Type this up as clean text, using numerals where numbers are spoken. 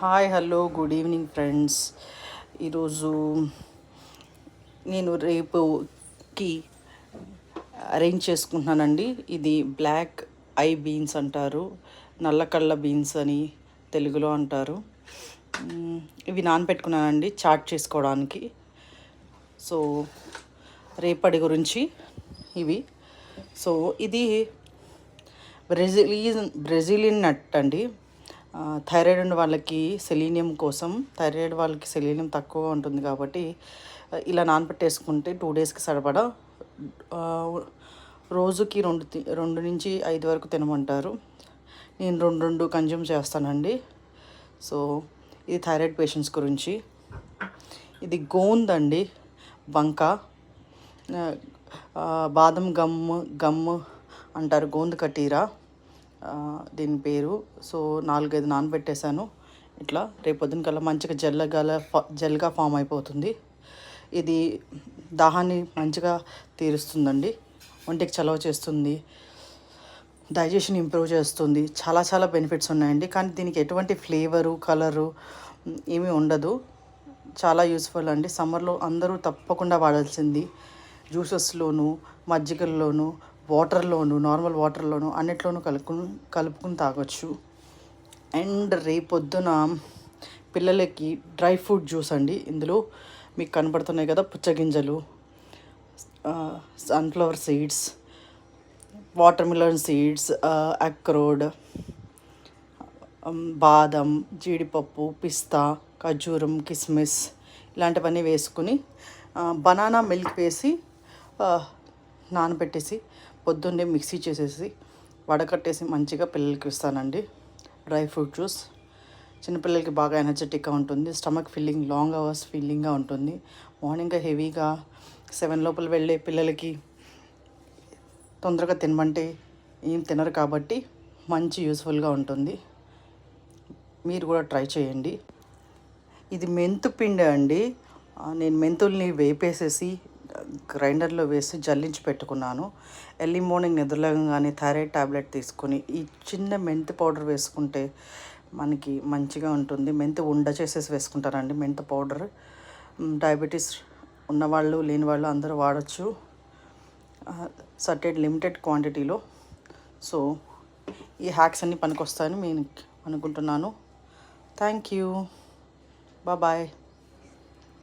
Hi hello good evening friends. ఈరోజు నేను రేపుకి arrange చేసుకుంటున్నానండి. ఇది బ్లాక్ ఐ బీన్స్ అంటారు, నల్లకళ్ళ బీన్స్ అని తెలుగులో అంటారు. ఇవి నానబెట్టుకున్నానండి చాట్ చేసుకోవడానికి. సో రేపటి గురించి ఇవి. సో ఇది బ్రెజిలియన్ నట్ అండి. థైరాయిడ్ ఉన్న వాళ్ళకి సెలీనియం కోసం, థైరాయిడ్ వాళ్ళకి సెలీనియం తక్కువ ఉంటుంది కాబట్టి ఇలా నానబెట్టేసుకుంటే 2 డేస్కి సరిపడా రోజుకి 2 నుంచి 5 వరకు తినమంటారు. నేను 2 కన్జ్యూమ్ చేస్తానండి. సో ఇది థైరాయిడ్ పేషెంట్స్ గురించి. ఇది గోంద్ అండి, వంక, బాదం గమ్ము అంటారు, గోంద్ కటీరా దీని పేరు. సో 4-5 నానబెట్టేశాను. ఇట్లా రేపొద్దున కల్లా మంచిగా జెల్గా ఫామ్ అయిపోతుంది. ఇది దాహాన్ని మంచిగా తీరుస్తుందండి, ఒంటికి చలవ చేస్తుంది, డైజెషన్ ఇంప్రూవ్ చేస్తుంది. చాలా బెనిఫిట్స్ ఉన్నాయండి. కానీ దీనికి ఎటువంటి ఫ్లేవరు కలరు ఏమీ ఉండదు. చాలా యూస్ఫుల్ అండి. సమ్మర్లో అందరూ తప్పకుండా వాడాల్సింది. జ్యూసెస్లోను, మజ్జిగల్లోను, వాటర్లోను, నార్మల్ వాటర్లోను అన్నిట్లోనూ కలుపుకుని తాగొచ్చు. అండ్ రేపొద్దున పిల్లలకి డ్రై ఫ్రూట్ జ్యూస్ అండి. ఇందులో మీకు కనబడుతున్నాయి కదా, పుచ్చగింజలు, sunflower seeds, watermelon seeds, అక్రోడ్, బాదం, జీడిపప్పు, పిస్తా, ఖర్జూరం, కిస్మిస్ ఇలాంటివన్నీ వేసుకుని బనానా మిల్క్ వేసి నానబెట్టేసి పొద్దున్నే మిక్సీ చేసేసి వడకట్టేసి మంచిగా పిల్లలకి ఇస్తానండి. డ్రై ఫ్రూట్ జ్యూస్ చిన్నపిల్లలకి బాగా ఎనర్జెటిక్గా ఉంటుంది. స్టమక్ ఫిల్లింగ్, లాంగ్ అవర్స్ ఫీలింగ్గా ఉంటుంది. మార్నింగ్ హెవీగా 7 లోపల వెళ్ళే పిల్లలకి తొందరగా తినమంటే ఏం తినరు కాబట్టి మంచి యూస్ఫుల్గా ఉంటుంది. మీరు కూడా ట్రై చేయండి. ఇది మెంతుపిండి అండి. నేను మెంతుల్ని వేపేసేసి గ్రైండర్లో వేసి జల్లించి పెట్టుకున్నాను. ఎర్లీ మార్నింగ్ నిద్రలేగానే థైరాయిడ్ ట్యాబ్లెట్ తీసుకొని ఈ చిన్న మెంతి పౌడర్ వేసుకుంటే మనకి మంచిగా ఉంటుంది. మెంతి ఉండ చేసేసి వేసుకుంటారండి మెంతి పౌడర్. డయాబెటీస్ ఉన్నవాళ్ళు లేని వాళ్ళు అందరూ వాడచ్చు, సర్టెడ్ లిమిటెడ్ క్వాంటిటీలో. సో ఈ హ్యాక్స్ అన్నీ పనికొస్తాయని నేను అనుకుంటున్నాను. Thank you. బాయ్.